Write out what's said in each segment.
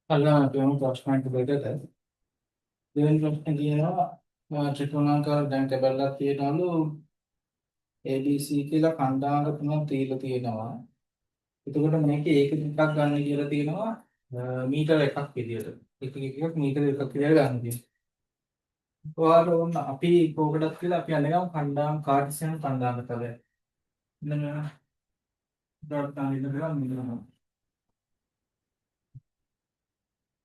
අල්ලා කියමු ප්‍රශ්නයක් දෙකට. දෙවෙනි ප්‍රශ්නේ කියනවා ත්‍රිකෝණාකාර දැන් කැබල්ලක් තියෙනවලු ABC කියලා කණ්ඩායම් තුනක් තියලා තියෙනවා. එතකොට මේකේ ඒක දෙකක් ගන්න කියලා තියෙනවා මීටර එකක් විදියට. එක මීටර එකක් විදියට ගන්න තියෙනවා. ඔයාලා ඕන අපි කෝකටත් කියලා අපි අල්ලගමු කණ්ඩායම් කාර්යසන කණ්ඩායම් කරේ. ඉන්න ඩොට් ගන්න ඉඳලා මිලනවා.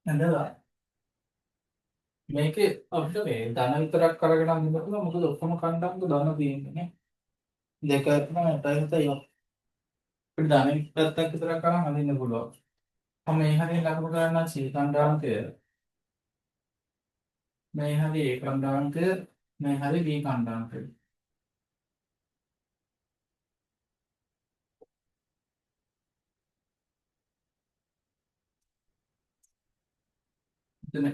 නේද? මේකේ අපිට මේ ධන විතරක් අරගෙන යන්න පුළුවන්. මොකද ඔක්කොම කණ්ඩායම්ක ධන තියෙන්නේ නේ. දෙකම නැතයි අපිට ධන පැත්තක් විතරක් අරන් අඳින්න පුළුවන්. මම මේ හරිය ලකුණු ගන්නවා C කණ්ඩායම්කය. මේ හරිය A කණ්ඩායම්කය. මේ හරිය B කණ්ඩායම්කය. එතන A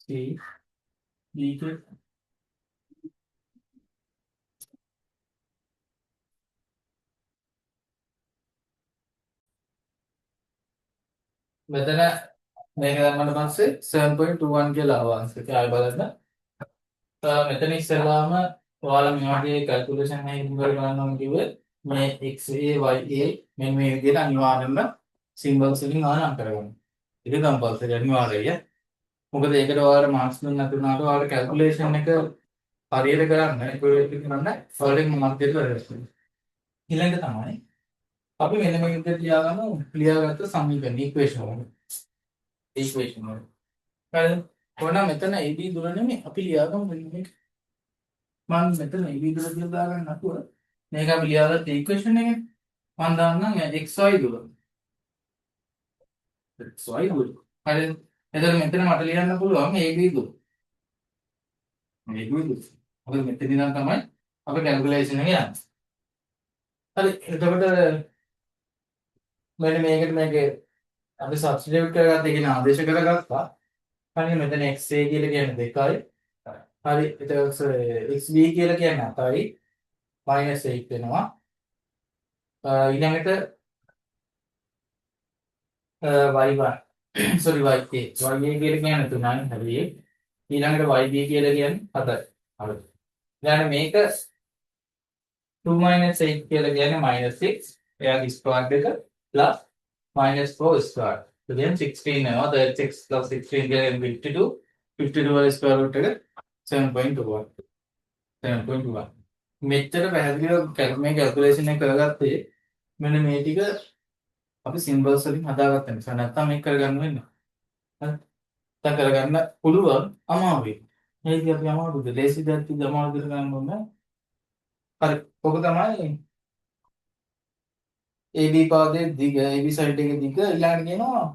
C B ක මෙතන මේක දැම්මම පස්සේ 7.21 කියලා ආවන්ස් එක ආයෙ බලන්න. මෙතන ඉස්සෙල්ලාම ඔයාලා මේ වගේ කැල්කියුලේෂන් එකක් කරගන්න ඕන කිව්වේ මේ XA YA මෙන්න මේ විදිහට අනිවාර්යෙන්ම සිම්බල්ස් වලින් ආනම් කරගන්න. ඒක කම්පල්සරි අනිවාර්යයි. මොකද ඒකට ඔයාලට මාක්ස් දුන්න නැති වුණාට ඔයාලට කැල්කියුලේෂන් එක හරියට කරන්න ඉක්වලන්ට් කරන්න ඔයාලට මාර්ක් දෙන්න වෙනවා. ඊළඟ තමයි අපි මෙන්න මේ විදිහට ලියාගමු ලියාගත්ත සමීකරණ ඉක්වේෂන් වල. ඉක්වේෂන් වල. හරිද? කොහොනම් මෙතන AB දුර නෙමෙයි අපි ලියාගමු මෙන්න මේක. මම මෙතන AB දුර කියලා දාගන්න නැතුව මේක අපි ලියාගත්ත ඉක්වේෂන් එකේ මම දාන්නම් XY දුර. XY දුර. හරිද? එතකොට මෙතන මට ලියන්න පුළුවන් AB දුර. AB දුර. මොකද මෙතන ඉඳන් තමයි අපි කැල්කියුලේෂන් එක යන්නේ. හරි එතකොට මෙන්න මේකට මේකේ අපි සබ්ස්ටිටියුට් කරගත්ත කියන ආදේශ කරගත්තා. හරි මෙතන XA කියලා කියන්නේ 2යි. හරි එතකොට XB කියලා කියන්නේ 7යි. -8 වෙනවා. ඊළඟට y1 sorry YA කියලා කියන්නේ 3යි. හරි. ඊළඟට YB කියලා කියන්නේ 7යි. හරි. ඊළඟ මේක 2 - 8 කියලා කියන්නේ -6. එයාගේ ස්ක්වයර් එක plus -4 ස්ක්වයර්. So then 16 වෙනවා. 36 plus 16 කියන්නේ 52. 52 වල ස්ක්වයර් රූට් එක 7.21. 7.21. මෙච්චර පැහැදිලිව මේ කැල්කියුලේෂන් එක කරගත්තේ මෙන්න මේ ටික අපි සිම්බල්ස් වලින් හදාගත්ත නිසා. නැත්තම් මේක කරගන්න වෙන්නේ. හරි. දැන් කරගන්න පුළුවන් අමාරුයි. මේක අපි අමාරුද? ලේසි දෙයක් අමාරු කරගන්න ඕනේ. හරි. ඔක තමයි AB පාදයේ දිග AB සයිඩ් එකේ දිග ඊළඟට කියනවා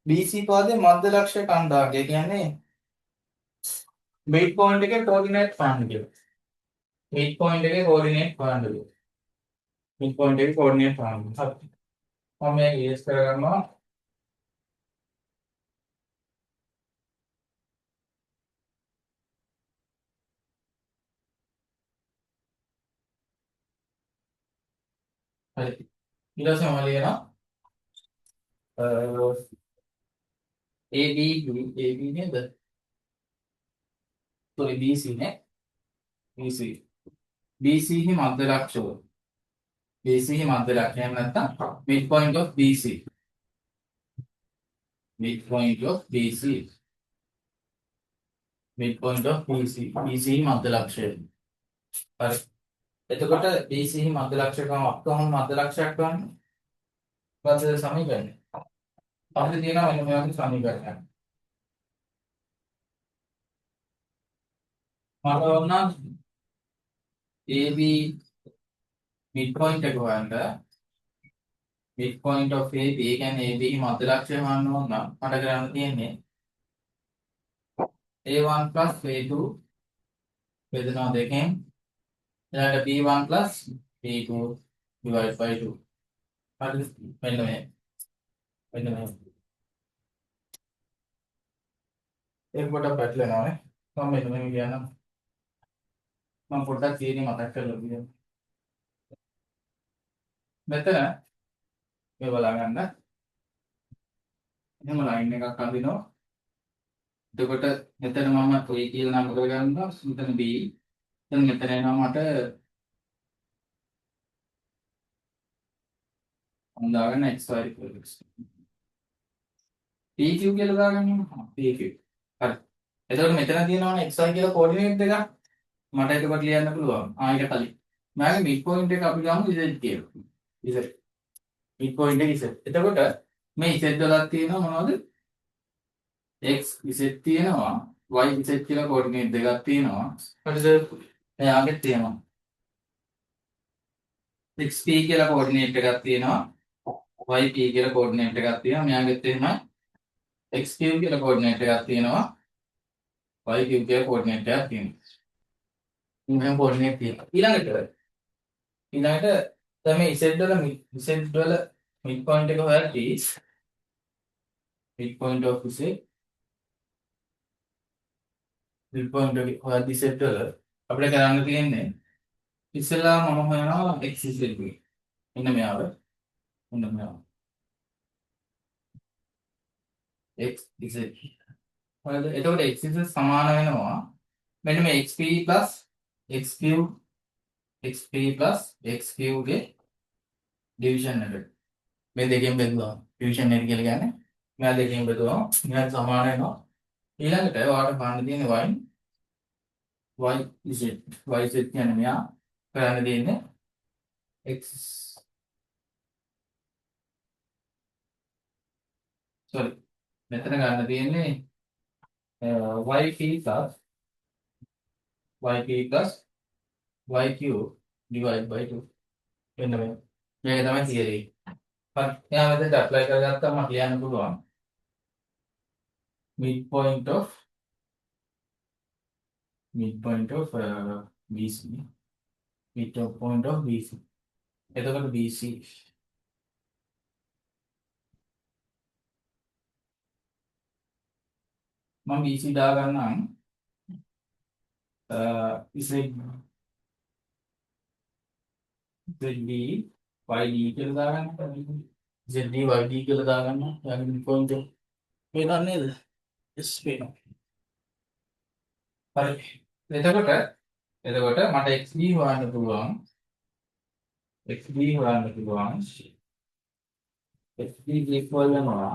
BC පාදයේ මධ්‍ය ලක්ෂ්‍ය කණ්ඩායම. ඒ කියන්නේ මිඩ් පොයින්ට් එකේ කෝඩිනේට් හොයන්න කියලා. මිඩ් පොයින්ට් එකේ කෝඩිනේට් හොයන්න කියලා. මිඩ් පොයින්ට් එකේ කෝඩිනේට් හොයන්න. හරි. මම මේක ඊස් කරගන්නවා. හරි. ඊට පස්සේ මම ලියනවා AB නේද? sorry BC නේ. BC. BC හි මධ්‍ය ලක්ෂ්‍ය. BC හි මධ්‍ය ලක්ෂ්‍ය එහෙම නැත්නම් mid point of BC. mid point of BC. mid point of BC. BC හි මධ්‍ය ලක්ෂ්‍යය. හරි. එතකොට BC හි මධ්‍ය ලක්ෂ්‍යකම කොහොමද මධ්‍ය ලක්ෂ්‍යයක් ගන්න? මොකද සමීකරණය? අපිට තියෙනවා මෙන්න මේ වගේ සමීකරණයක්. මම ඕන AB mid point එක හොයන්න mid point of AB කියන්නේ AB හි මධ්‍ය ලක්ෂ්‍යය හොයන්න ඕන නම් මට කරන්න තියෙන්නේ A1 plus A2 බෙදනවා දෙකෙන් ඊළඟට B1 plus B2 divided by 2. හරි මෙන්න මේ ඒක පොඩ්ඩක් පැටලෙනවානේ. මම මෙන්න මේ කියන්නම්. මම පොඩ්ඩක් තියෙන්නේ මතක් කරලා කියන්න. මෙතන මේ බලා ගන්න. එහෙම ලයින් එකක් අඳිනවා. එතකොට මෙතන මම A කියලා නම් කරගන්නවා. මෙතන B. දැන් මෙතන එනවා මට මම දාගන්න xy equals PQ කියලා දාගන්නවා. PQ. හරි. එතකොට මෙතන තියෙනවනේ xy කියලා කෝඩිනේට් එකක්. මට එතකොට ලියන්න පුළුවන්. ඊට කලින්. මගේ මිඩ් පොයින්ට් එක අපි ගමු z කියලා. z. මිඩ් පොයින්ට් එක z. එතකොට මේ z වලක් තියෙනවා මොනවද? x z තියෙනවා. y z කියලා කෝඩිනේට් දෙකක් තියෙනවා. හරිද? එයාගෙත් තියෙනවා. xp කියලා කෝඩිනේට් එකක් තියෙනවා. yp කියලා කෝඩිනේට් එකක් තියෙනවා. මෙයාගෙත් එහෙමයි. xq කියලා කෝඩිනේට් එකක් තියෙනවා. yq කියලා කෝඩිනේට් එකක් තියෙනවා. මෙහෙම කෝඩිනේට් තියෙනවා. ඊළඟට දැන් මේ z වල මිඩ් පොයින්ට් එක හොයද්දී midpoint of z midpoint එක හොයද්දී z වල අපිට කරන්න තියෙන්නේ ඉස්සෙල්ලා මම හොයනවා x z එක. මෙන්න මෙයාව. මෙන්න මෙයාව. x z. හරිද? එතකොට x z සමාන වෙනවා මෙන්න මේ xp x cube xp x cube ගේ ඩිවිෂන් එකට. මේ දෙකෙන් බෙදුවා. ඩිවිෂන් එක කියලා කියන්නේ මෙයා දෙකෙන් බෙදුවා. මෙයා සමාන වෙනවා. ඊළඟට ඔයාලට බලන්න තියෙන්නේ y z කියන්නේ මෙයා කරන්න දෙන්නේ x sorry මෙතන ගන්න තියෙන්නේ yp y cube divide by 2 වෙන මේක තමයි theory. හරි. එයා මෙතනට apply කරගත්තාම මට ලියන්න පුළුවන් midpoint of BC midpoint of BC. එතකොට BC මම BC දාගන්නම් ZD YD කියලා දාගන්න. ZD YD කියලා දාගන්න. යාගේ midpoint එක පේනව නේද? yes පේනවා. හරි. එතකොට මට XD හොයන්න පුළුවන්. XD equal වෙනවා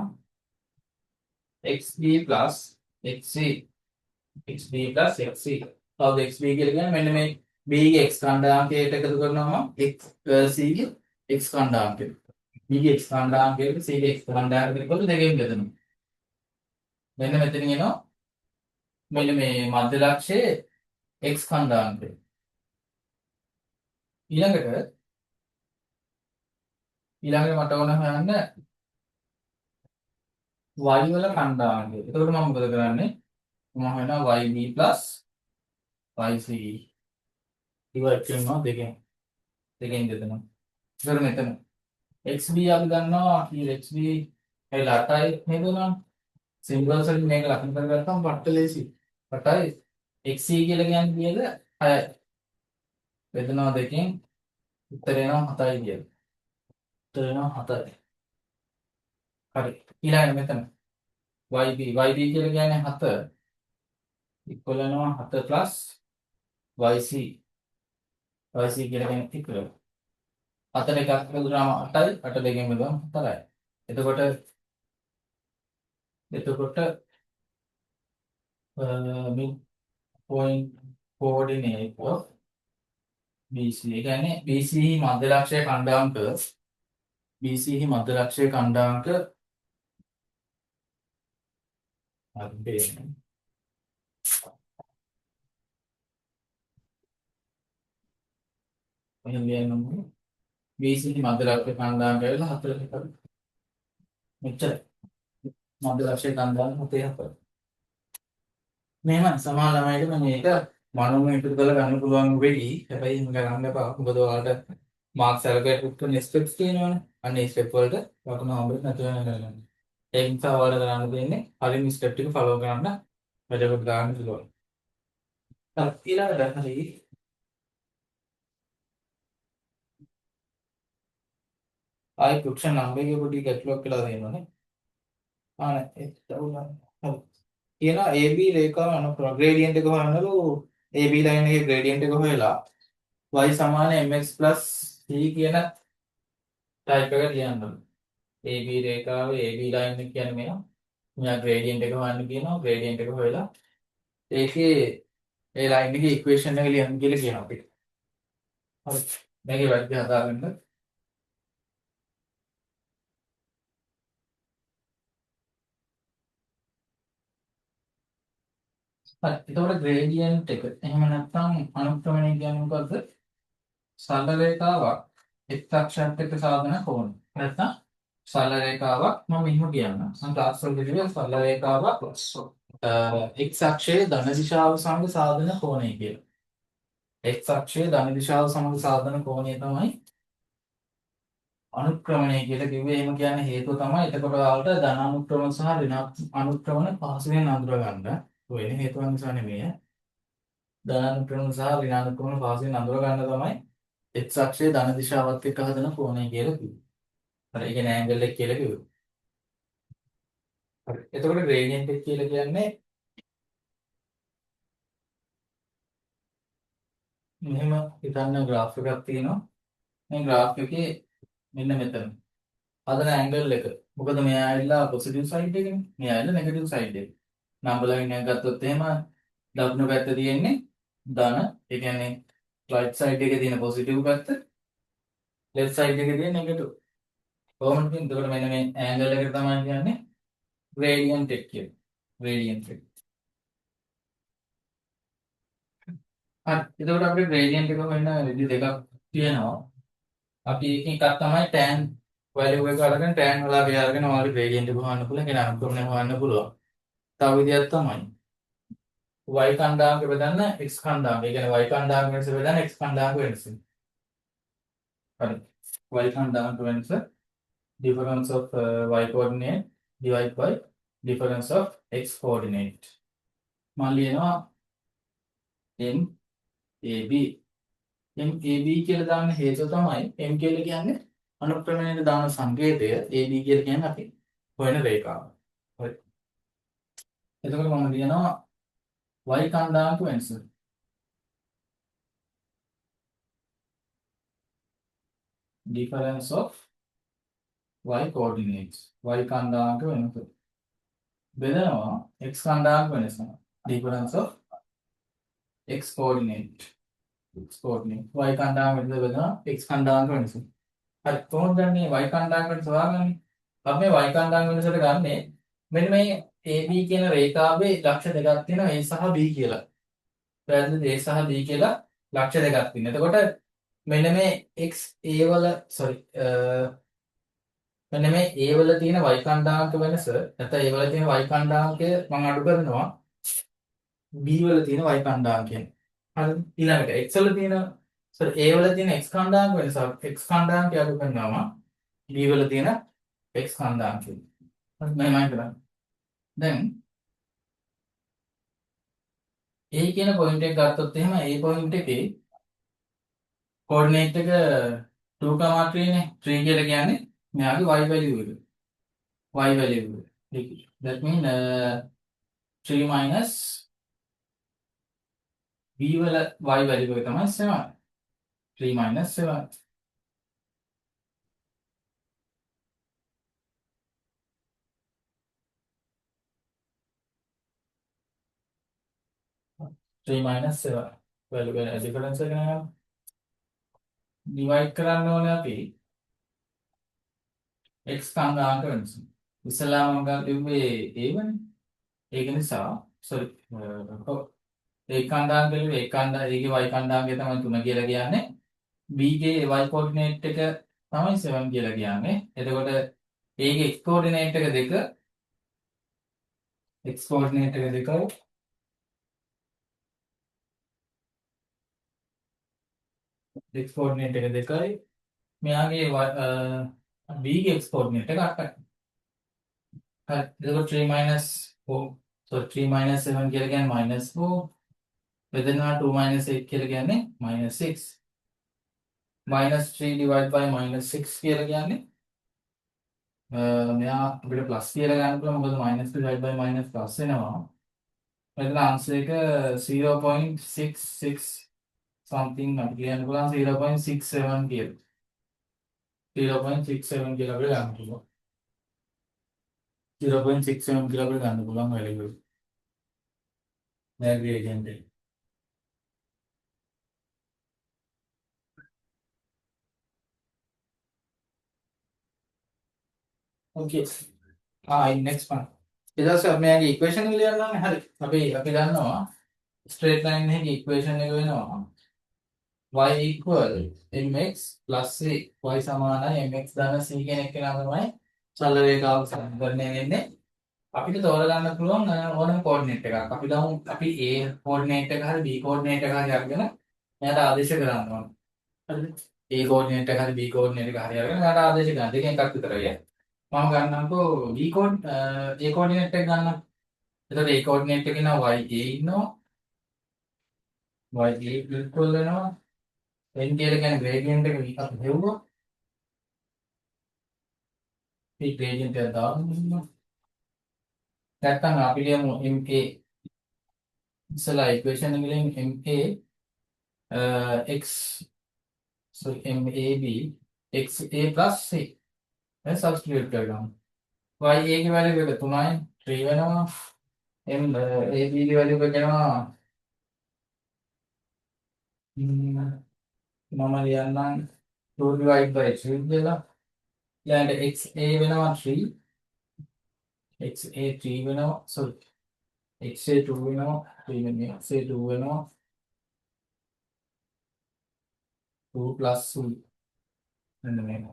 XD plus XC XB plus XC. කවුද XB කියලා කියන්නේ මෙන්න මේ B ගේ x කණ්ඩායමයට එකතු කරනවා C ගේ x කණ්ඩායමයට. B ගේ x කණ්ඩායමයට C ගේ x කණ්ඩායමයට එකතු දෙකෙන් බෙදෙනවා. මෙන්න මෙතන එනවා මෙන්න මේ මධ්‍ය ලක්ෂයේ x කණ්ඩායමයට. ඊළඟට මට ඕන හොයන්න y වල කණ්ඩායමයට. එතකොට මම මොකද කරන්නේ? මම හොයනවා yb plus yc divide කරනවා දෙකෙන් දෙදෙනා. ඊට මෙතන xb අපි ගන්නවා කියලා xb එලා 8යි නේද නෝ සිම්බල්ස් වලින් මේක ලකුණු කරගත්තාම පට්ට ලේසි 8යි xc කියලා කියන්නේ කීයද 6යි බෙදනවා දෙකෙන් උත්තරේ එනවා 7යි කියලා. උත්තරේ එනවා 7යි. හරි. ඊළඟට මෙතන yb කියලා කියන්නේ 7 equal වෙනවා 7 plus yc කියලා කියන්නේ equal 4 එකක් බෙදුනම 8යි 8 දෙකෙන් බෙදුවම 4යි. එතකොට mid point coordinate of BC ඒ කියන්නේ BC මධ්‍ය ලක්ෂයේ කණ්ඩායමක BC මධ්‍ය ලක්ෂයේ කණ්ඩායමක වෙලා 4 එකක් මෙච්චර මධ්‍ය ලක්ෂයේ කණ්ඩායම 7 මෙහෙම සමහර ළමයිට මේක මනෝමය ඉදිරි කරලා ගන්න පුළුවන් වෙයි. හැබැයි මේක ගන්න එපා. මොකද ඔයාලට මාක්ස් ඇලොකේට් කරන ස්ටෙප්ස් තියෙනවනේ. අන්න ඒ ස්ටෙප් වලට ලකුණු හම්බෙන්නේ නැතුව යන කරගන්න. ඒ නිසා ඔයාලට කරන්න තියෙන්නේ හරියම ස්ටෙප් ටික ෆලෝ කරන්න වැඩකට දාන්න පුළුවන්. ඊළඟට හරි ආයි ෆ්‍රික්ෂන් නම් එකේ පොඩි ගැටලුවක් කියලා තියෙනවානේ. එතකොට හරි. කියනවා AB රේඛාව අනුක්‍රම ග්‍රේඩියන්ට් එක හොයනලු AB ලයින් එකේ ග්‍රේඩියන්ට් එක හොයලා y සමාන mx c කියන ටයිප් එක ලියන්නලු. AB රේඛාව AB ලයින් එක කියන්නේ මේවා. මෙයා ග්‍රේඩියන්ට් එක හොයන්න කියනවා. ග්‍රේඩියන්ට් එක හොයලා ඒකේ ඒ ලයින් එකේ ඉක්වේෂන් එක ලියන්න කියලා කියනවා අපිට. හරි. මේකේ වැඩි හදාගන්න. හරි. එතකොට ග්‍රේඩියන්ට් එක එහෙම නැත්නම් අනුක්‍රමණය කියන්නේ මොකද්ද? සරල රේඛාවක් එක් අක්ෂයක් එක්ක සාධන කෝණය. නැත්නම් සරල රේඛාවක් මම මෙහෙම කියන්නම්. මම ක්ලාස් වලදී කිව්වා සරල රේඛාවක් එක් අක්ෂයේ ධන දිශාව සමග සාධන කෝණය කියලා. එක් අක්ෂයේ ධන දිශාව සමග සාධන කෝණය තමයි අනුක්‍රමණය කියලා කිව්වේ. එහෙම කියන්නේ හේතුව තමයි එතකොට ඔයාලට ධන අනුක්‍රමණ සහ ඍණ අනුක්‍රමණ පහසුවෙන් අඳුර ගන්න. වෙන හේතුවක් නිසා නෙමෙයි. ධන අනුක්‍රමණ සහ ඍණ අනුක්‍රමණ පහසුවෙන් අඳුර ගන්න තමයි x අක්ෂයේ ධන දිශාවත් එක්ක හදන කෝණය කියලා කිව්වේ. හරි. ඒ කියන්නේ ඇන්ගල් එක කියලා කිව්වේ. හරි. එතකොට ග්‍රේඩියන්ට් එක කියලා කියන්නේ මෙහෙම හිතන්න graph එකක් තියෙනවා. මේ graph එකේ මෙන්න මෙතන හදන ඇන්ගල් එක. මොකද මෙයා ඇවිල්ලා පොසිටිව් සයිඩ් එකනේ. මෙයා ඇවිල්ලා නෙගටිව් සයිඩ් එක. නම්බර් ලයින් එක ගත්තොත් එහෙම දකුණු පැත්ත තියෙන්නේ ධන. ඒ කියන්නේ right side එකේ තියෙන පොසිටිව් පැත්ත, left side එකේ තියෙන නෙගටිව්. කොහොමද කියන්නේ? එතකොට මෙන්න මේ ඇන්ගල් එකට තමයි කියන්නේ gradient එක කියන්නේ. gradient එක. හරි. එතකොට අපිට gradient එක වෙන්න විදි දෙකක් තියෙනවා. අපි එකක් තමයි tan value එක අරගෙන tan වලගේ අරගෙන ඔයාලගේ gradient එක හොයන්න පුළුවන්. කියන අනුක්‍රමණය හොයන්න පුළුවන්. තව විදියක් තමයි y කණ්ඩායමක බෙදන්න x කණ්ඩායම. ඒ කියන්නේ y කණ්ඩායමක වෙනස බෙදන්න x කණ්ඩායමක වෙනස. හරි. y කණ්ඩායමක වෙනස difference of y coordinate divided by difference of x coordinate. මම ලියනවා MAB. MAB කියලා දාන්න හේතුව තමයි M කියලා කියන්නේ අනුක්‍රමණයට දාන සංකේතය, AB කියලා කියන්නේ අපි හොයන රේඛාව. හරි. එතකොට මම ලියනවා y කණ්ඩායමක වෙනස. Difference of y coordinates. y කණ්ඩායමක වෙනස. බෙදනවා x කණ්ඩායමක වෙනස. Difference of x coordinate. x coordinate. y කණ්ඩායමක වෙනස බෙදනවා x කණ්ඩායමක වෙනස. හරි. කොහොමද ගන්නේ y කණ්ඩායමක වෙනස හොයාගන්නේ? අපි මේ y කණ්ඩායමක වෙනසට ගන්නේ මෙන්න මේ AB කියන රේඛාවේ ලක්ෂ දෙකක් තියෙනවා A සහ B කියලා. පැහැදිලිද? A සහ B කියලා ලක්ෂ දෙකක් තියෙනවා. එතකොට මෙන්න මේ x A වල මෙන්න මේ A වල තියෙන y කණ්ඩායමක වෙනස නැත්නම් A වල තියෙන y කණ්ඩායමකය මම අඩු කරනවා B වල තියෙන y කණ්ඩායමකෙන්. හරිද? ඊළඟට x වල තියෙන A වල තියෙන x කණ්ඩායමක වෙනස x කණ්ඩායමකය අඩු කරනවා B වල තියෙන x කණ්ඩායමකෙන්. හරි මෙහෙමයි කරන්නේ. දැන් A කියන පොයින්ට් එක ගත්තොත් එහෙම A පොයින්ට් එකේ කෝඩිනේට් එක 2,3 නේ. 3 කියලා කියන්නේ මෙයාගේ y value එක. y value එක. That mean 3 minus b වල y value එක තමයි 7. 3 minus 7. 3 minus 7 value එක difference එක නේද? divide කරන්න ඕනේ අපි x කණ්ඩායමක වෙනස. ඉස්සලාම මම කිව්වේ a වනේ. ඒක නිසා sorry ඒ කණ්ඩායම කිව්වේ ඒ කණ්ඩායම ඒකේ y කණ්ඩායමක තමයි 3 කියලා කියන්නේ. b ගේ y coordinate එක තමයි 7 කියලා කියන්නේ. එතකොට ඒකේ x coordinate එක 2 x coordinate එක 2 x coordinate එක 2යි මෙයාගේ b ගේ x coordinate එක 8යි. හරි. එතකොට 3 minus 4 so 3 minus 7 කියලා කියන්නේ minus 4. බෙදෙනවා 2 minus 8 කියලා කියන්නේ minus 6. minus 3 divided by minus 6 කියලා කියන්නේ මෙයා අපිට ප්ලස් කියලා ගන්න පුළුවන් මොකද minus divided by minus plus වෙනවා. මෙතන ආන්සර් එක 0.66 something අපි කියන්න පුළුවන් 0.67 කියලා. 0.67 කියලා අපිට ගන්න පුළුවන්. 0.67 කියලා අපිට ගන්න පුළුවන් වැලියු එක. නෑ ග්‍රේඩියන්ට් එක. Okay. next one. ඊට පස්සේ අපි මෙයාගේ ඉක්වේෂන් එක ලියන්න ඕනේ. හරි. අපි දන්නවා ස්ට්‍රේට් ලයින් එකේ ඉක්වේෂන් එක වෙනවා y equal mx plus c. y සමානයි mx ධන c කියන එක තමයි සරල රේඛාවක සමීකරණය වෙන්නේ. අපිට තෝරගන්න පුළුවන් ඕනම කෝඩිනේට් එකක්. අපි ගමු අපි a කෝඩිනේට් එක හරි b කෝඩිනේට් එක හරි අරගෙන එයාට ආදේශ කරන්න ඕනේ. හරිද? a කෝඩිනේට් එක හරි b කෝඩිනේට් එක හරි අරගෙන එයාට ආදේශ කරන්න. දෙකෙන් එකක් විතරයි. මම ගන්නම්කෝ b a කෝඩිනේට් එක ගන්නම්. එතකොට a කෝඩිනේට් එකේ නම් y a ඉන්නවා. y a equal වෙනවා n කියලා කියන්නේ gradient එක විකත් හෙව්වා. මේ gradient එක දාන්න. නැත්නම් අපි ලියමු ma ඉස්සලා equation එක ලියමු ma x mab xa plus c දැන් substitute කරගමු. y a ගේ value එක 3යි 3 වෙනවා. ab ගේ value එක වෙනවා මම ලියන්නම් 2 divide by 3 කියලා. ඊළඟට xa වෙනවා 3 xa 3 වෙනවා sorry xa 2 වෙනවා 3 වෙනවා xa 2 වෙනවා 2 plus 3 මෙන්න මේක.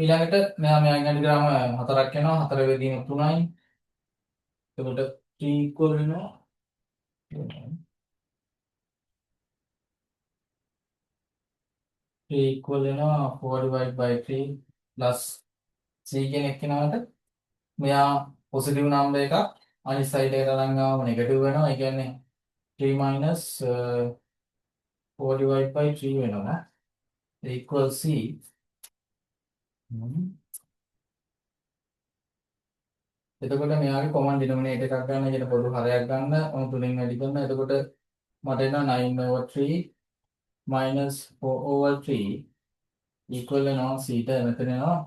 ඊළඟට මෙයා ඉංග්‍රීසි ග්‍රාම 4ක් වෙනවා 4 වෙදීම 3යි. එතකොට t equal වෙනවා 3 equal වෙනවා 4 divided by 3 plus c කෙනෙක් වෙනවට මෙයා පොසිටිව් නම්බර් එකක් අනිත් සයිඩ් එකට අරන් ආවම නෙගටිව් වෙනවා. ඒ කියන්නේ 3 minus 4 divided by 3 වෙනවා equal c. එතකොට මෙයාගේ common denominator එකක් ගන්න කියන පොදු හරයක් ගන්න ඕන තුනෙන් වැඩි කරන. එතකොට මට එනවා 9/3 minus 4/3 equal වෙනවා c ට මෙතන එනවා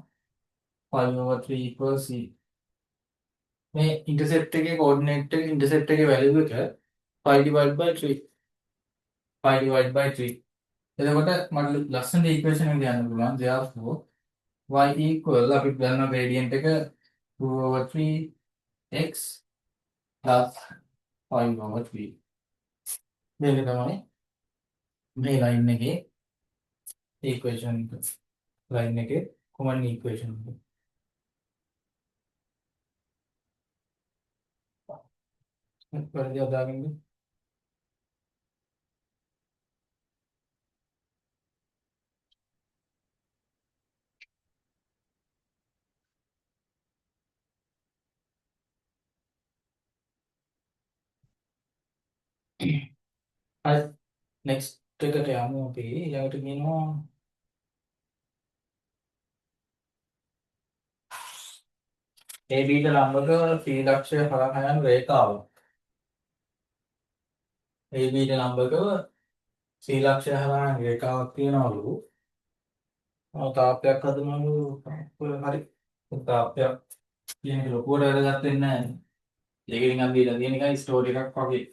5/3 equal c. මේ intercept එකේ coordinate එක intercept එකේ value එක 5 divided by 3 5 divided by 3. එතකොට මට ලස්සන equation එක ලියන්න පුළුවන්. therefore y equal අපි ගන්න gradient එක 2/3 x plus 5/3. මේක තමයි මේ line එකේ equation එක. line එකේ common equation එක. පරිදි අදාගන්න. හරි next එකට යමු අපි. ඊළඟට කියනවා AB ට ලම්බක ත්‍රිලක්ෂය හරහා යන රේඛාව. AB ට ලම්බකව ත්‍රිලක්ෂය හරහා යන රේඛාවක් තියෙනවලු. තාපයක් හදනවලු. හරි. තාපයක් කියන එක ලොකුවට වැදගත් වෙන්නේ නැහැ. ඒකෙන් නිකන් දීලා තියෙන එකයි ස්ටෝරි එකක් වගේ.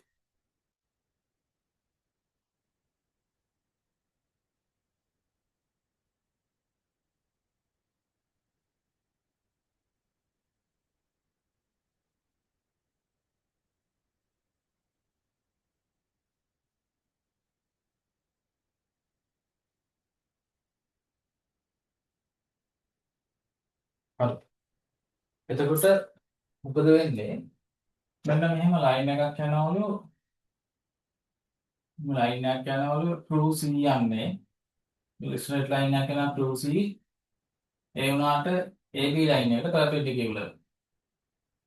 හරි. එතකොට මොකද වෙන්නේ? මෙන්න මෙහෙම ලයින් එකක් යනවලු. ලයින් එකක් යනවලු true C යන්නේ. ස්ට්‍රේට් ලයින් එකක් යනවා true C. ඒ වුණාට AB ලයින් එකට perpendicular.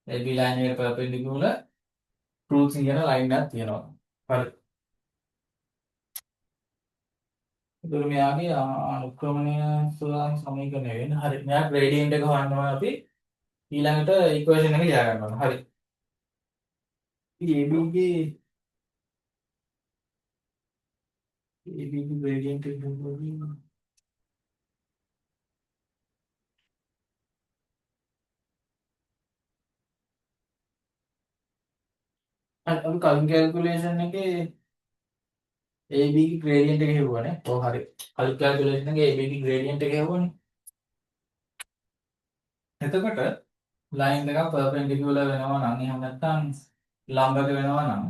AB ලයින් එකට perpendicular true C යන ලයින් එකක් තියෙනවා. හරි. එතකොට මෙයාගේ අනුක්‍රමණය සුළං සමීකරණය වෙන්නේ. හරි. මෙයා ග්‍රේඩියන්ට් එක හොයනවා අපි ඊළඟට ඉක්වේෂන් එක ලියා ගන්නවා. හරි. AB ගේ ග්‍රේඩියන්ට් එක හොයනවා. අපි කලින් කැල්කියුලේෂන් එකේ AB ගේ ග්‍රේඩියන්ට් එක හෙව්වනේ. ඔව් හරි. කලින් කැල්කියුලේෂන් එකේ AB ගේ ග්‍රේඩියන්ට් එක හෙව්වනේ. එතකොට ලයින් එකක් පර්පෙන්ඩිකියුලර් වෙනවා නම් එහෙම නැත්නම් ලම්බක වෙනවා නම්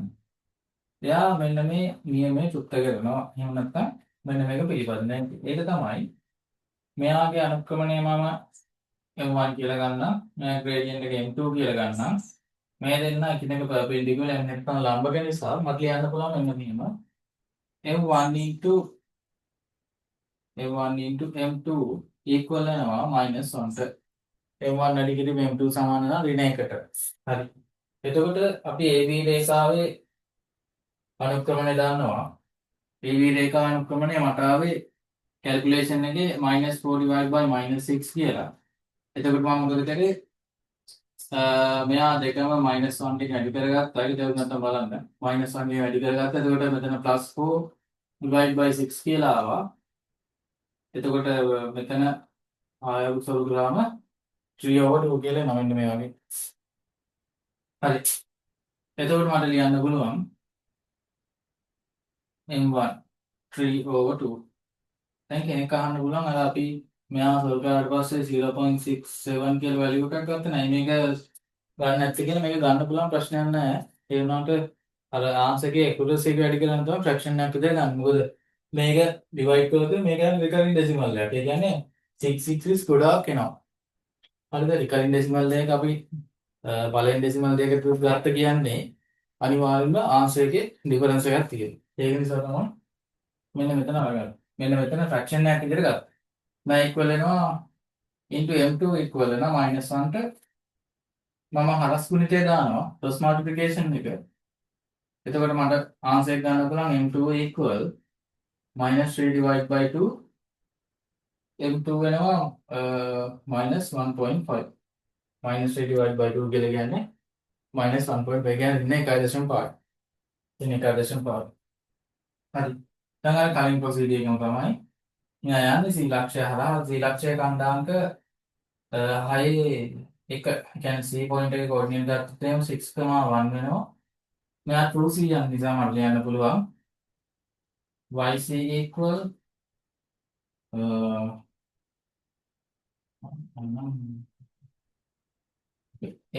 එයා මෙන්න මේ නියමයේ චුක්ත කරනවා. එහෙම නැත්නම් මෙන්න මේක පිළිපදිනවා. ඒක තමයි මෙයාගේ අනුක්‍රමණය මම M1 කියලා ගන්නම්. මෙයා ග්‍රේඩියන්ට් එක M2 කියලා ගන්නම්. මේ දෙන්න එකිනෙක පර්පෙන්ඩිකියුලර් එහෙම නැත්නම් ලම්බක නිසා මට ලියන්න පුළුවන් මෙන්න මෙහෙම M1 into M2 equal වෙනවා -1ට. M1 වැඩි කිරීම M2 සමාන නම් ඍණ 1ට. හරි. එතකොට අපි AB රේඛාවේ අනුක්‍රමණය දානවා. AB රේඛාවේ අනුක්‍රමණය මට ආවේ කැල්කියුලේෂන් එකේ -4/-6 කියලා. එතකොට මම මොකද කරේ? මෙයා දෙකම -1 ටික වැඩි කරගත්තා. ඒක දෙවුනත් බලන්න. -1 ටික වැඩි කරගත්තා. එතකොට මෙතන +4/6 කියලා ආවා. එතකොට මෙතන ආය උසරු ග්‍රාම 3/2 කියලා එනවා මෙන්න මේ වගේ. හරි. එතකොට මට ලියන්න පුළුවන් M1 3/2. දැන් කෙනෙක් අහන්න පුළුවන් අර අපි මෙයා සොල්ව් කරාට පස්සේ 0.67 කියලා වැලියු එකක් ගත්තා නෑ මේක ගන්න නැත්තේ කියලා මේක ගන්න පුළුවන් ප්‍රශ්නයක් නෑ. ඒ වුණාට අර ආන්සර් එකේ ඇකියුරසි එක වැඩි කරන්න තමයි ෆ්‍රැක්ෂන් එකක් විතර ගන්න. මොකද මේක ඩිවයිඩ් කළොත් මේක යන රිකරින් ඩෙසිමල් එකක්. ඒ කියන්නේ 6 ගොඩාක් එනවා. හරිද? රිකරින් ඩෙසිමල් දෙක අපි පළවෙනි ඩෙසිමල් දෙක ගත්ත කියන්නේ අනිවාර්යෙන්ම ආන්සර් එකේ ඩිෆරන්ස් එකක් තියෙනවා. ඒක නිසා තමයි මෙන්න මෙතන අරගන්න. මෙන්න මෙතන ෆ්‍රැක්ෂන් එකක් විදිහට ගත්තා. මම ඉක්වල් වෙනවා into m2 ඉක්වල් වෙනවා -1ට මම හරස් ගුණිතය දානවා ක්‍රොස් මල්ටිප්ලිකේෂන් එක. එතකොට මට ආන්සර් එක ගන්න පුළුවන් m2 equal -3/2 m2 වෙනවා -1.5 -3/2 කියලා කියන්නේ -1.5 කියන්නේ 1.5 ඉන්නේ 1.5. හරි. දැන් අර කලින් ප්‍රොසීජර් එකම තමයි මෙයා යන්නේ සී ලක්ෂය හරහා සී ලක්ෂය කණ්ඩාංක 6 එක කියන්නේ C පොයින්ට් එකේ කෝඩිනේට් ගත්තොත් එහෙම 6,1 වෙනවා. මෙයා true C යන නිසා මට ලියන්න පුළුවන් YC equal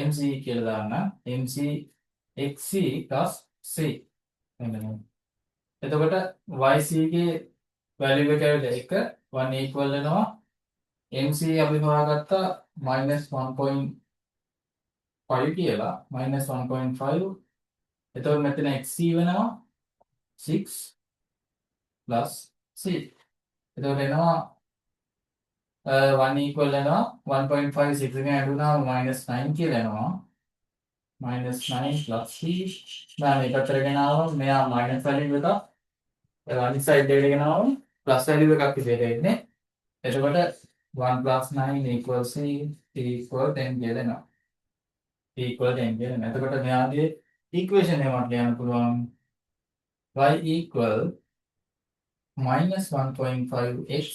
MC කියලා දාන්න MC XC plus C මෙන්න මේ. එතකොට YC ගේ වැලියු එක ඇවිල්ලා 1 equal වෙනවා MC අපි හොයාගත්තා -1.5 කියලා -1.5. එතකොට මෙතන XC වෙනවා 6 plus C. එතකොට එනවා 1 equal වෙනවා 1.5 6 එකෙන් අඩු වුණාම -9 කියලා එනවා. -9 plus C. දැන් මේක කරගෙන ආවම මෙයා මයිනස් වැලියු එකක් අනිත් සයිඩ් එකට ගෙන ආවම ප්ලස් වැලියු එකක් විදිහට එන්නේ. එතකොට 1 plus 9 equals C equal 10 කියලා එනවා. equal 10 කියලා එනවා. එතකොට මෙයාගේ ඉක්වේෂන් එක මට ලියන්න පුළුවන් y equal -1.5x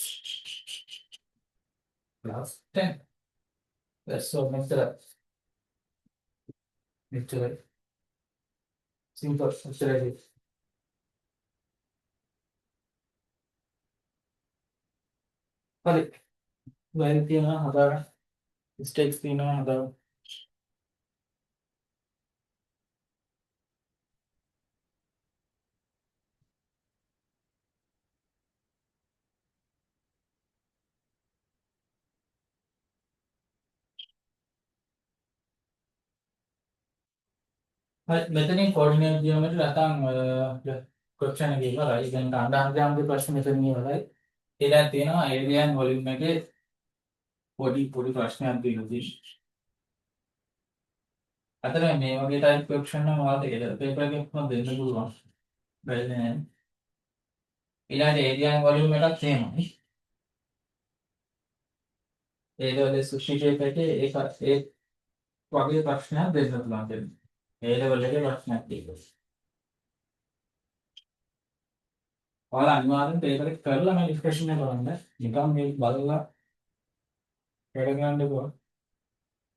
plus 10. That's so මෙච්චර simple මෙච්චරයි. හරි. වැල් තියෙනවා හදාගන්න. mistakes තියෙනවා හදාගන්න. හරි මෙතනින් coordinate geometry නැත්නම් question එක ඉවරයි. දැන් අඬහන් ජාමගේ ප්‍රශ්න මෙතනින් ඉවරයි. ඒ දැන් තියෙනවා area and volume එකේ පොඩි ප්‍රශ්නයක් තියෙනවා. අතන මේ වගේ type question නම් ඔයාලට paper එකක් දෙන්න පුළුවන්. බැලුවේ නෑ. ඊළඟට ඒරියා වොලියුම් එකක් තියෙනවා. ඒ ලෙවල් සුෂ්ටිෂේප් එකේ ඒ වගේ ප්‍රශ්නයක් දෙන්න පුළුවන් දෙන්න. ඒ ලෙවල් එකේ ප්‍රශ්නයක් තියෙනවා. ඔයාලා අනිවාර්යෙන් පේපර් එක කරලා මේ ඩිස්කෂන් එක කරන්න. නිකන් මේ බලලා වැඩ ගන්න එපා.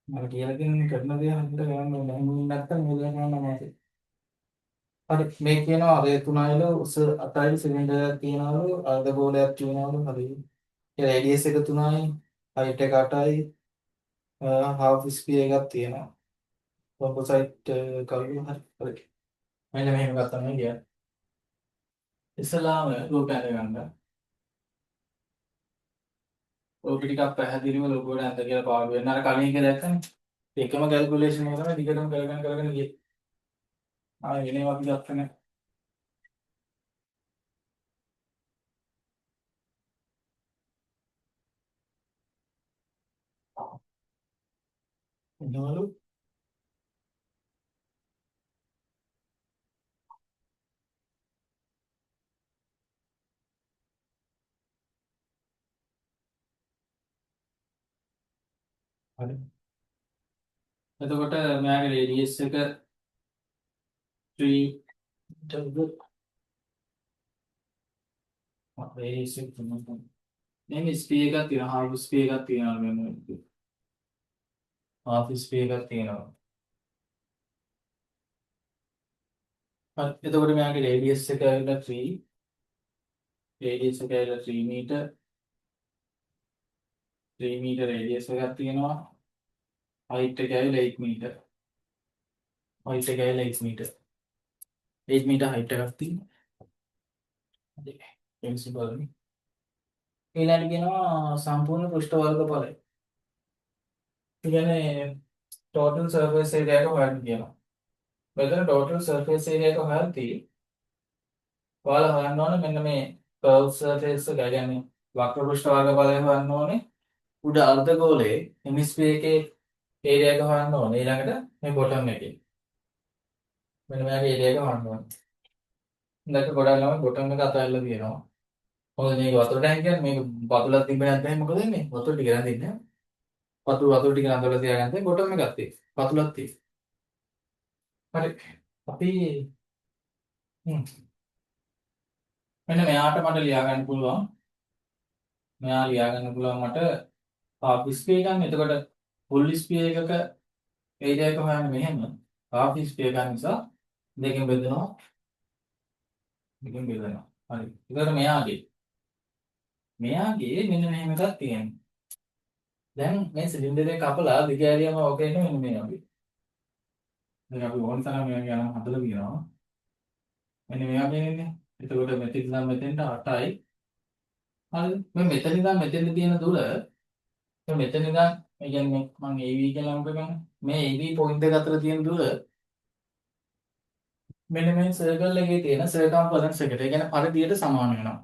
මම කියලා දෙන්නේ කරන දේ හරියට කරන්න ඕනේ. එහෙම නැත්නම් මොකද කරන්න නැහැ. හරි මේ කියනවා අර තුනයිලු උස 8යි සිලින්ඩර් එකක් තියනවලු අර්ධ ගෝලයක් තියනවලු හරි. ඒ රේඩියස් එක 3යි හයිට් එක 8යි හාෆ් ස්පීඩ් එකක් තියෙනවා. කොම්පොසයිට් කවුරු හරි. මෙන්න මෙහෙම ගත්තා නේ කියන්නේ. ඉස්සලාම රූප ඇඳ ගන්න. රූප ටිකක් පැහැදිලිව ලොකුවට ඇඳ කියලා පාඩු වෙන අර කලින් එක දැක්කනේ. එකම කැල්කියුලේෂන් එක තමයි දිගටම කරගෙන ගියේ. ආයෙ වෙනම අපි ගත්තා නේ. එනවලු හරි. එතකොට මෙයාගේ රේඩියස් එක 3 රේඩියස් එක තමයි. මේ ස්පීඩ් එකක් තියෙනවා හාෆ් ස්පීඩ් එකක් තියෙනවා මෙන්න. හාෆ් ස්පීඩ් එකක් තියෙනවා. හරි. එතකොට මෙයාගේ රේඩියස් එක ඇවිල්ලා 3 රේඩියස් එක ඇවිල්ලා 3 මීටර් 3 මීටර් රේඩියස් එකක් තියෙනවා. හයිට් එක ඇවිල්ලා 8 මීටර්. හයිට් එක ඇවිල්ලා 8 මීටර්. 8 මීටර් හයිට් එකක් තියෙනවා. හරි. ප්‍රින්සිපල් නේ. ඊළඟට කියනවා සම්පූර්ණ පෘෂ්ඨ වර්ගඵලය. ඒ කියන්නේ total surface area එක හොයන්න කියනවා. මෙතන total surface area එක හොයද්දී ඔයාලා හොයන්න ඕනේ මෙන්න මේ curved surface එක කියන්නේ වක්‍ර පෘෂ්ඨ වර්ගඵලය හොයන්න ඕනේ. උඩ අර්ධගෝලයේ hemisphere එකේ area එක හොයන්න ඕනේ. ඊළඟට මේ bottom එකේ මෙන්න මෙයාගේ area එක හොයන්න ඕනේ. දැන් ගොඩක් ළමයි bottom එක අතහැරලා තියෙනවා. මොකද මේක වතුර ටැංකියක් මේක වතුරක් තිබ්බ නැත්නම් මොකද වෙන්නේ? වතුර ටික රැඳෙන්නේ නැහැ. වතුර ටික අඳවලා තියාගන්න බොටම් එකක් තියෙනවා. පතුලක් තියෙනවා. හරි. අපි මෙන්න මෙයාට මට ලියා ගන්න පුළුවන්. මෙයා ලියා ගන්න පුළුවන් මට half ස්පීඩ් ගන්න. එතකොට full ස්පීඩ් එකක ඒරියා එක හොයන්න මෙහෙම half ස්පීඩ් ගන්න නිසා දෙකෙන් බෙදෙනවා. හරි. එතකොට මෙයාගේ මෙන්න මෙහෙම එකක් තියෙනවා. දැන් මේ සිලින්ඩර් එක කපලා දිගෑරියම ඕකේ ඉන්නේ මෙන්න මේ වගේ. දැන් අපි ඕන තරම් මෙයා යනවා හදලා තියෙනවා. මෙන්න මෙයා කියන්නේ. එතකොට මෙතන ඉඳන් මෙතෙන්ට 8යි. හරිද? මේ මෙතන ඉඳන් මෙතෙන්ට තියෙන දුර මෙතන ඉඳන් ඒ කියන්නේ මම AV කියලා නම් කරන්නේ. මේ AV පොයින්ට් එක අතර තියෙන දුර මෙන්න මේ සර්කල් එකේ තියෙන සර්කම්ෆරන්ස් එකට. ඒ කියන්නේ පරිධියට සමාන වෙනවා.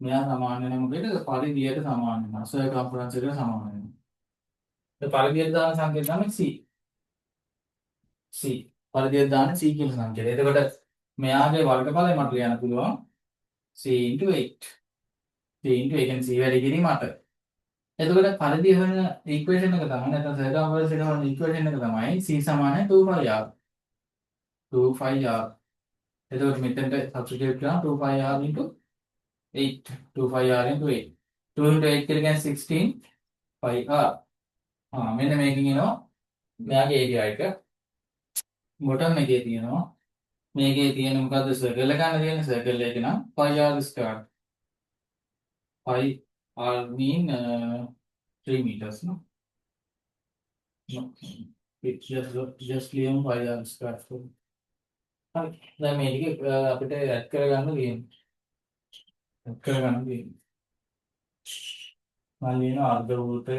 මෙයා සමාන වෙන මොකේද? පරිධියට සමාන වෙනවා. සර්කම්ෆරන්ස් එකට සමාන වෙනවා. ඒ පරිධියට දාන සංකේතය තමයි C. C. පරිධියට දාන C කියලා සංකේතය. එතකොට මෙයාගේ වර්ගඵලය මට ලියන්න පුළුවන් C * 8. C * ඒ කියන්නේ C වැඩි කිරීම 8. එතකොට පරිධිය හොයන ඉක්වේෂන් එක තමයි නැත්නම් සර්කම්ෆරන්ස් එක හොයන ඉක්වේෂන් එක තමයි C = 2πr. 2πr. එතකොට මෙතෙන්ට සබ්ස්ටිටියුට් කරනවා 2πr * 8. 2πr * 8. 2 * 8 කියන්නේ 16πr. මෙන්න මේකෙන් එනවා මෙයාගේ ඒරියා එක. බොටම් එකේ තියෙනවා මේකේ තියෙන මොකද්ද සර්කල් එක ගන්න තියෙන සර්කල් එක නම් πr². πr mean 3 meters no. It just ලියමු πr². හරි. දැන් මේක අපිට ඇඩ් කරගන්න තියෙනවා. ඇඩ් කරගන්න තියෙනවා. මම ලියන අර්ධ වෘත්තය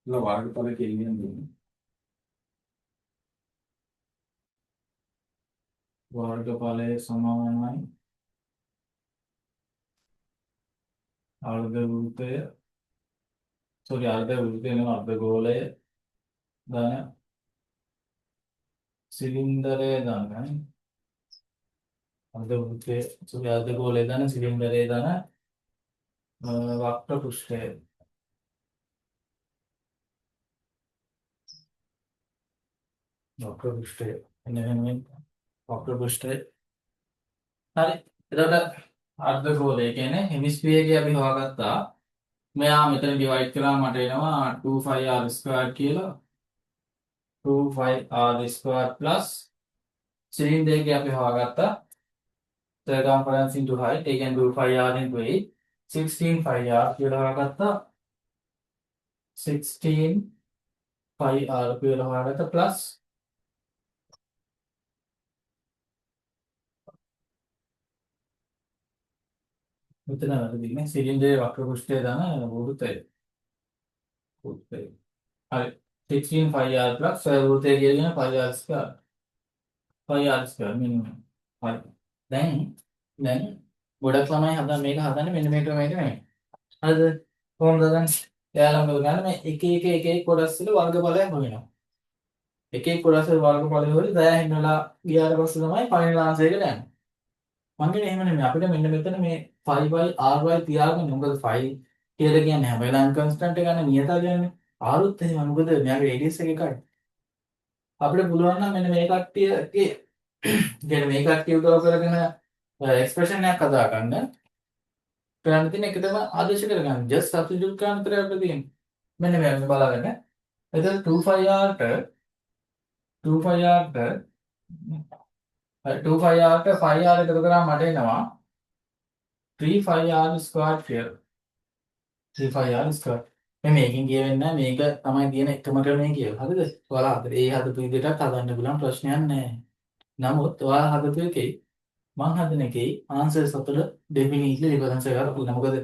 වර්ගඵල කෙලියෙන් දෙන්නේ. වර්ගඵලය සමානයි අර්ධ වෘත්තය අර්ධ වෘත්තය නෙවෙයි අර්ධ ගෝලය ධන සිලින්ඩරය ධන අර්ධගෝලයේ දාන සිලින්ඩරයේ දාන වක්‍ර පෘෂ්ඨය. වක්‍ර පෘෂ්ඨය. එන්න මෙන්න වක්‍ර පෘෂ්ඨය. හරි. එතකොට අර්ධගෝලය කියන්නේ හෙමිස්ෆියර් එකේ අපි හොයාගත්තා. මෙයා මෙතන ඩිවයිඩ් කරාම මට එනවා 2πr² කියලා. 2πr² plus සිලින්ඩර් එකේ අපි හොයාගත්තා circumference into height. ඒ කියන්නේ 2πr into 8 16πr කියලා හොයාගත්තා. 16πr කියලා හොයාගත්තා plus මෙතන වැරදිනේ සිලින්ඩරේ වක්‍ර පෘෂ්ඨය දාන වෘත්තය. හරි 16πr plus වෘත්තය කියන πr². πr² මෙන්න. හරි. දැන් ගොඩක් ළමයි මේක හදන්නේ මෙන්න මේ ක්‍රමයට නෙමෙයි. හරිද? කොහොමද හදන්නේ? එයාලා මොකද කරන්නේ? මේ එක කොටස් වල වර්ගඵලයක් හොයනවා. එක කොටස් වල වර්ගඵලය හොයලා දයාහින් වෙලා ගියාට පස්සේ තමයි ෆයිනල් ආන්සර් එකට යන්නේ. මං කියන්නේ එහෙම නෙමෙයි. අපිට මෙන්න මෙතන මේ 5/ry තියාගන්න. මොකද 5 කියලා කියන්නේ හැම වෙලාවෙම කන්ස්ටන්ට් එක ගන්න නියතයන්නේ. ආරුත් එහෙම මොකද මෙයාගේ රේඩියස් එක එකයි. අපිට පුළුවන් නම් මෙන්න මේ කට්ටියගේ කියන්නේ මේ කට්ටිය උදව් කරගෙන එක්ස්ප්‍රෙෂන් එකක් හදා ගන්න. කරන්න තියෙන එකටම ආදේශ කරගන්න. just substitute කරන්න විතරයි අපිට තියෙන්නේ. මෙන්න මේ බලන්න. එතකොට 2πr ට 5r එකතු කරාම මට එනවා 3πr² කියලා. 3πr². මේ මේකෙන් කියවෙන්නේ නැහැ. මේක තමයි තියෙන එකම ක්‍රමය කියලා. හරිද? ඔයාලා ඒ හදපු විදිහටත් හදන්න පුළුවන් ප්‍රශ්නයක් නැහැ. නමුත් ඔයාලා හදපු එකේ මං හදන එකේ ආන්සර්ස් අතර ඩෙෆිනිට්ලි ඩිෆරන්ස් එකක් තියෙනවා. මොකද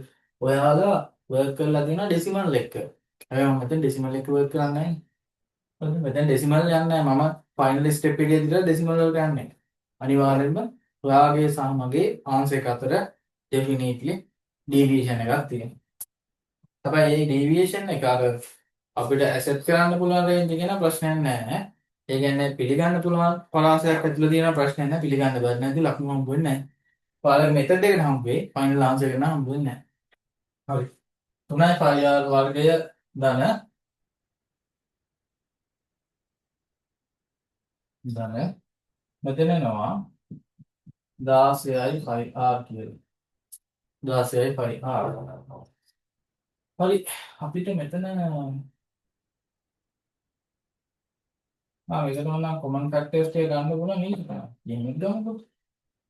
ඔයාලා වර්ක් කරලා තියෙන ඩෙසිමල් එක. හැබැයි මම මෙතන ඩෙසිමල් එක වර්ක් කරන්නේ නැහැ. හරිද? මෙතන ඩෙසිමල් යන්නේ නැහැ. මම ෆයිනල් ස්ටෙප් එකේ දී ඩෙසිමල් වලට යන්නේ. අනිවාර්යෙන්ම ඔයාගේ සහ මගේ ආන්සර් එක අතර ඩෙෆිනිට්ලි ඩීවියේෂන් එකක් තියෙනවා. හැබැයි මේ ඩීවියේෂන් එක අර අපිට ඇසෙප්ට් කරන්න පුළුවන් රේන්ජ් එක නම් ප්‍රශ්නයක් නැහැ. ඒ කියන්නේ පිළිගන්න පුළුවන් පරාසයක් ඇතුළේ තියෙන ප්‍රශ්නයක් නෑ. පිළිගන්න බැරි නැති ලකුණු හම්බ වෙන්නේ නැහැ. ඔයාලා මෙතඩ් එකට හම්බ වෙයි. ෆයිනල් ආන්සර් එක නම් හම්බ වෙන්නේ නැහැ. හරි. 3πr වර්ගය ධන මෙතන එනවා 16යි 5r කියලා. 16යි 5r. හරි. අපිට මෙතන මේකට නම් කොමන් ෆැක්ටර්ස් ටික ගන්න පුළුවන් නේද? එහෙම ගමුකෝ.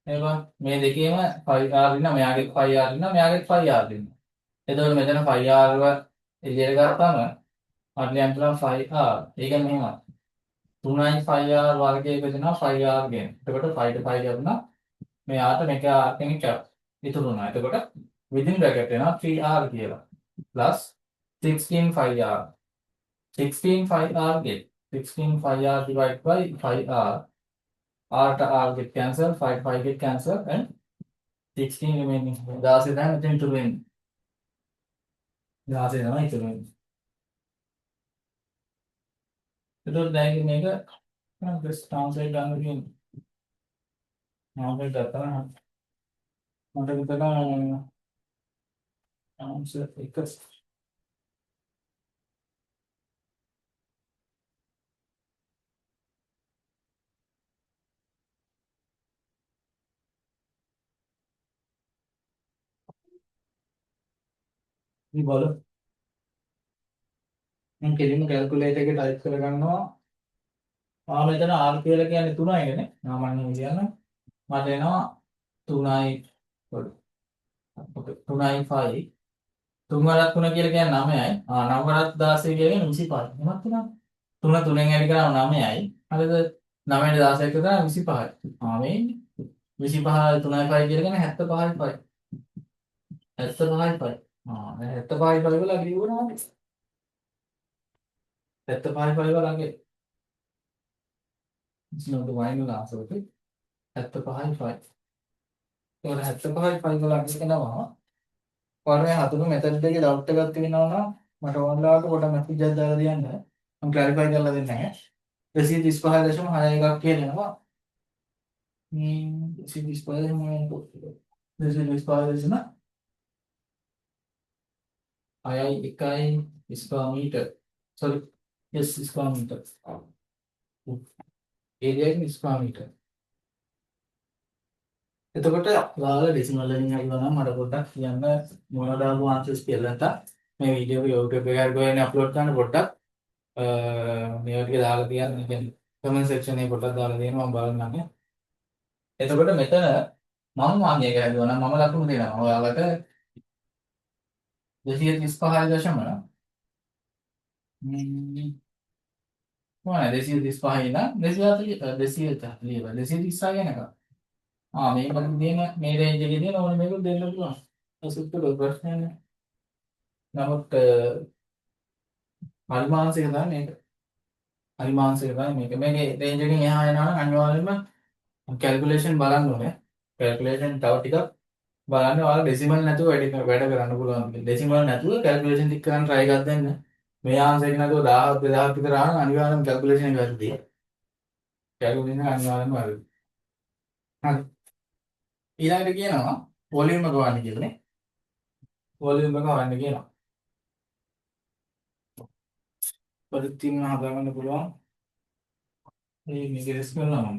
එහෙනම් මේ දෙකේම 5r ඉන්න මෙයාගේ 5r ඉන්න මෙයාගේ 5r ඉන්න. එතකොට මෙතන 5r ව එළියට ගත්තාම මට ලියන්න පුළුවන් 5r. ඒක මෙහෙම 3යි 5r වර්ගයක දෙනවා 5r ගෙන්. එතකොට 5 ට 5 ගන්නවා. මෙයාට මේක r කෙනෙක් ඉතුරු වුණා. එතකොට within bracket වෙනවා 3r කියලා. plus 16 5r. 16 5r get 16 5r divided by 5r. r to r get cancel, 5 get cancel, and 16 remaining. 16 තමයි මෙතන ඉතුරු වෙන්නේ. 16 තමයි ඉතුරු වෙන්නේ. එතකොට දැන් මේක just translate ගන්න කියන්නේ. translate කරලා මට විතර answer එක මේ බලමු. මම කෙලින්ම කැල්කියුලේටර් එකේ ටයිප් කරගන්නවා. මෙතන r කියලා කියන්නේ 3යි නේ. මම කියන්න. මට එනවා 3යි 5. 3 වරක් 3 කියලා කියන්නේ 9යි. 9 වරක් 16 කියන්නේ 25යි. එමත් වෙනවා. 3 3ෙන් වැඩි කරාම 9යි. හරිද? 9ට 16 එකතු කරාම 25යි. මේ 25 3යි 5 කියලා කියන්නේ 75යි 5. 75යි 5. 75යි 5 වල ගිහුණා. 75යි 5 වල අගේ. It's not the final answer, okay? 75යි 5. ඒක 75යි 5 වල අගේ කෙනවා. ඔයාලා හතුරු මෙතඩ් එකේ ඩවුට් එකක් තියෙනවා නම් මට ඕන්ලාට පොඩ මැසේජ් එකක් දාලා දෙන්න. මම ක්ලැරිෆයි කරලා දෙන්නම් ඈ. 235.61 කියනවා. Esse display Desse display na ayai ikai square meter. Sorry, yes, square meter. Area in square meter. එතකොට ඔයාලා ඩෙසිමල් වලින් හරිනවා නම් මට පොඩ්ඩක් කියන්න මොනවද ආපු ආන්සර්ස් කියලා නැත්නම් මේ වීඩියෝ එක YouTube එකකට ගොයන්නේ අප්ලෝඩ් කරන්න පොඩ්ඩක් මේ ටික දාලා තියන්න. කියන්නේ කමෙන්ට් සෙක්ෂන් එකේ පොඩ්ඩක් දාලා දෙන්න මම බලන්නම්. එතකොට මෙතන මම වාක්‍යයක හැදුවා නම් මම ලකුණු දෙනවා. ඔයාලට 235 මොනවද 235 නම් 230 ගණනක. මේක තියෙන මේ රේන්ජ් එකේ තියෙන ඕනේ මේක දෙන්න පුළුවන්. අසුත්ත ප්‍රශ්නයක් නෑ. නමුත් පරිමාංශික තමයි මේක. පරිමාංශික තමයි මේක. මේකේ රේන්ජ් එකෙන් එහා යනවා නම් අනිවාර්යයෙන්ම කැල්කියුලේෂන් බලන්න ඕනේ. කැල්කියුලේෂන් තව ටිකක් බලන්න ඔයාලා ඩෙසිමල් නැතුව වැඩ කරන්න පුළුවන්. ඩෙසිමල් නැතුව කැල්කියුලේෂන් ටික කරන්න try එකක් දෙන්න. මේ ආන්සර් එක නැතුව 1000 2000 විතර ආවම අනිවාර්යයෙන්ම කැල්කියුලේෂන් එක වැරදි. කැල්කියුලේෂන් එක අනිවාර්යයෙන්ම වැරදි. හරි. ඊළඟට කියනවා වොලියුම් එක හොයන්න කියලා නේ. වොලියුම් එක හොයන්න කියනවා. පරිත්‍යාග හදාගන්න පුළුවන්. මේක රිස්ක් කරනවා මම.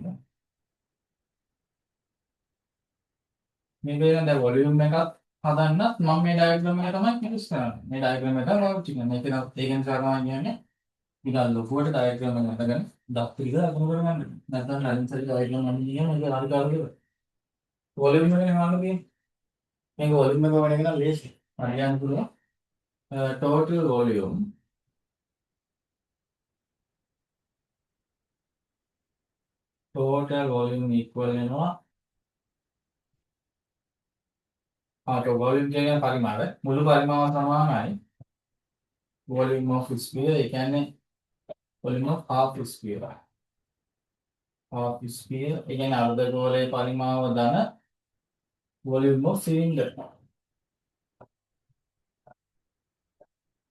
මේක දැන් වොලියුම් එකක් හදන්නත් මම මේ ඩයග්‍රෑම් එක තමයි යූස් කරන්නේ. මේ ඩයග්‍රෑම් එක ලොජික් එක. මේක ඒකෙන් කරනවා කියන්නේ නිකන් ලොකුවට ඩයග්‍රෑම් එක හදගන්න දත් ටික අකුණු කරගන්න. නැත්නම් ලයින්ස් එක ඩයග්‍රෑම් එකක් කියන මේක හරි කාර්යය. වොලියුම් එකනේ හොයන්න තියෙන්නේ. මේක වොලියුම් එක වෙන එක නම් ලේසි. හරියන්න පුළුවන්. total volume equal වෙනවා volume කියන්නේ පරිමාණය. මුළු පරිමාණ සමානයි volume of sphere. ඒ කියන්නේ volume of half sphere. half sphere ඒ කියන්නේ අර්ධ ගෝලයේ පරිමාව ධන volume of cylinder.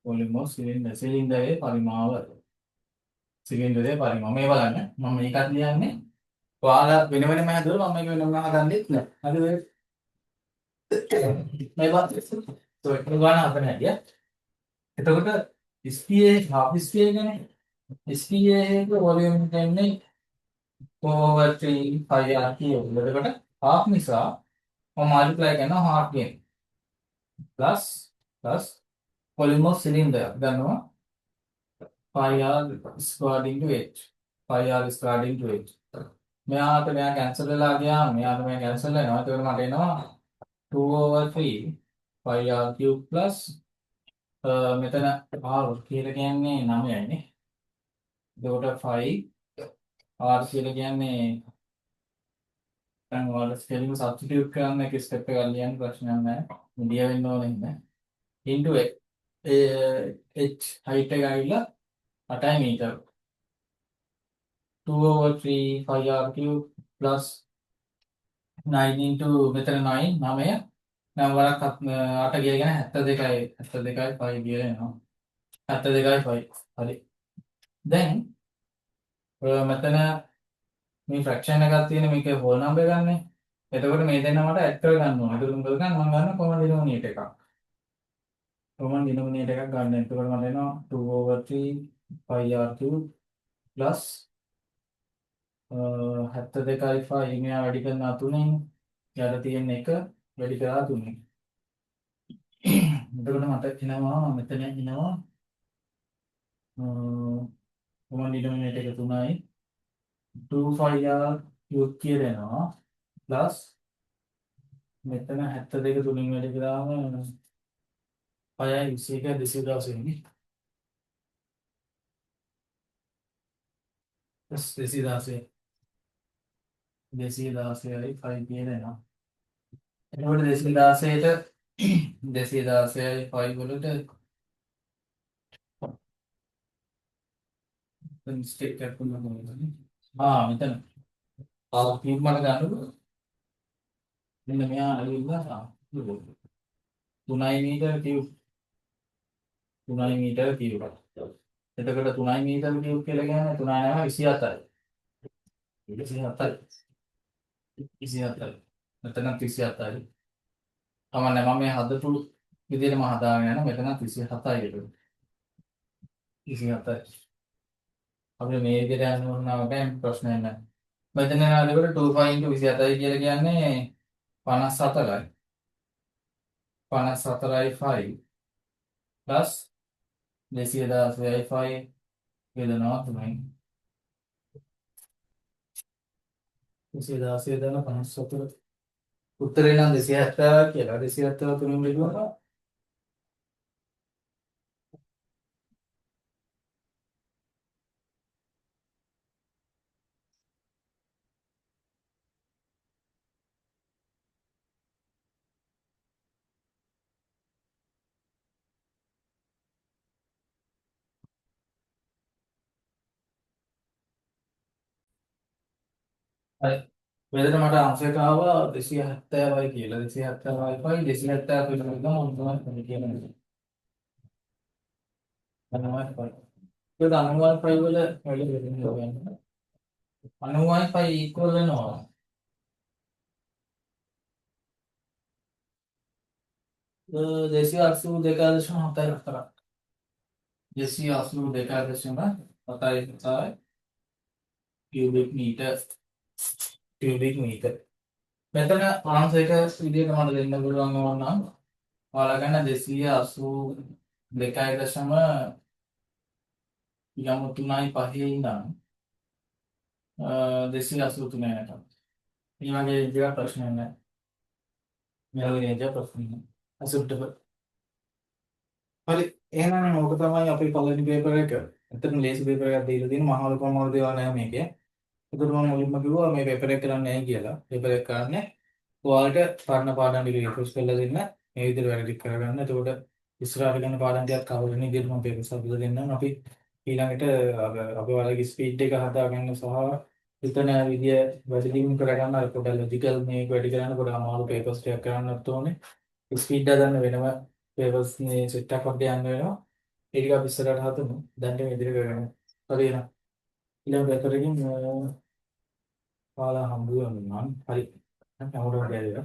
volume of cylinder. සිලින්ඩරයේ පරිමාව. සිලින්ඩරයේ පරිමාව. මේ බලන්න. මම මේකත් ලියන්නේ. ඔයාලා වෙන වෙනම හදුවා මම මේක වෙනම හදන්නෙත් නෑ. හරිද? මේ වත් so ඒක ගන්න අපේ හැටිය. එතකොට ස්පීයේ half ස්පීයේ කියන්නේ ස්පීයේ එක වොලියුම් දෙන්නේ 4/3 5r කියනවා. එතකොට half නිසා මම multiply කරනවා half game plus volume of cylinder ගන්නවා 5r squared into h 5r squared into h. මෙයාට මෙයා කැන්සල් වෙලා ගියාම මෙයාට මෙයා කැන්සල් වෙනවා. එතකොට මට එනවා 2/3 5r cube plus මෙතන r කියලා කියන්නේ 9යි නේ. එතකොට 5 r කියලා කියන්නේ දැන් ඔයාලා ස්කේලින් සබ්ස්ටිටියුට් කරන්න එක ස්ටෙප් එකක් ලියන්න ප්‍රශ්නයක් නැහැ. මිඩිය වෙන්න ඕනේ නැහැ. into h height එක ඇවිල්ලා 8 මීටර. 2/3 5r cube plus 9 into මෙතන 9 නම් වරක් 8 කියලා කියන්නේ 72යි 5 කියලා එනවා. 72යි 5. හරි. දැන් මෙතන මේ ෆ්‍රැක්ෂන් එකක් තියෙන මේක හෝල් නම්බර් ගන්නනේ. එතකොට මේ දෙන්න මට ඇඩ් කරගන්න ඕනේ. ඒක මොකද ගන්න මම ගන්න කොමන් ඩිනෝමිනේටර් එකක්. කොමන් ඩිනෝමිනේටර් එකක් ගන්න. එතකොට මට එනවා 2/3 5r cube plus 72යි 5 මෙයා වැඩි කරනවා 3න්. යට තියෙන එක වැඩි කරලා 3න්. එතකොට මට එනවා මෙතන එනවා කොමන් ඩිනෝමිනේටර් එක 3යි 2/5r cube කියලා එනවා plus මෙතන 72 3න් වැඩි කරාම 5යි 21 216 නේ. 216යි 5 කියලා එනවා. එතකොට 216ට 216යි 5 වලට ස්ටෙක් එකක් වුණා කොහොමද? මෙතන cube මට ගන්නකො මෙන්න මෙයා ඇවිල්ලා 3 මීටර cube 3 මීටර cube. එතකොට 3 මීටර cube කියලා කියන්නේ 3 × 27යි. 27යි. 24. මෙතන 34යි. කමන්නේ මම මේ හදපු විදිහටම හදාගෙන යනවා. මෙතන 37යි ඒක. 27යි. අපිට මේ විදිහට යන්න ඕන නම් ප්‍රශ්නයක් නැහැ. මෙතන නේද 25 27යි කියලා කියන්නේ 54යි. 54යි 5 ප්ලස් 216යි 5 වේදනාවක් තුනයි. 216 දාන 54 උත්තරේ නම් 270 කියලා. 270 තුනෙන් බෙදුවම හරි. වෙලට මට අංශයක ආවා 270යි කියලා. 270යි 270 තුනෙන් ගමන් තමයි කියන්නේ. 90යි 5. ඒක 90යි 5 වල වැඩි වෙන්නේ. 90යි 5 ඉක්වල් වෙනවා. 282.7 282.7 cubic meter cubic meter. මෙතන ආන්සර් එක විදිහට මට දෙන්න පුළුවන් වුණා නම් ඔයාලා ගන්න 282.3යි ඉඳන් 283 වෙනකම්. මේ වගේ විදිහට ප්‍රශ්නයක් නැහැ. මේ වගේ විදිහට ප්‍රශ්න නැහැ. acceptable. හරි එහෙනම් ඕක තමයි අපේ පළවෙනි පේපර් එක. ඇත්තටම ලේසි පේපර් එකක් දීලා තියෙන මහා ලොකු මොනවද දේවල් නැහැ මේකේ. ඒකට මම මුලින්ම කිව්වා මේ පේපර් එක කරන්නේ නැහැ කියලා. පේපර් එක කරන්නේ ඔයාලට පරණ පාඩම් ටික රිෆ්‍රෙෂ් කරලා දෙන්න. මේ විදිහට වැඩ ටික කරගන්න. එතකොට ඉස්සරහට ගන්න පාඩම් ටිකක් කවර වෙන විදිහට මම පේපර්ස් හදලා දෙන්නම්. අපි ඊළඟට අපි ඔයාලගේ ස්පීඩ් එක හදාගන්න සහ හිතන විදිය වැඩි දියුණු කරගන්න අර පොඩ ලොජිකල් මේක වැඩි කරන්න පොඩ අමාරු පේපර්ස් ටිකක් කරන්නත් ඕනේ. ස්පීඩ් හදන්න වෙනම පේපර්ස් මේ සෙට් එකක් වගේ යන්න වෙනවා. ඒ ටික අපි ඉස්සරහට හදමු. දැන් මේ විදිහට කරගන්න. හරි එහෙනම් ඊළඟ පේපර් එකකින් ඔයාලා හම්බ වෙනවා නම් හරි. හැමෝටම බැරිද?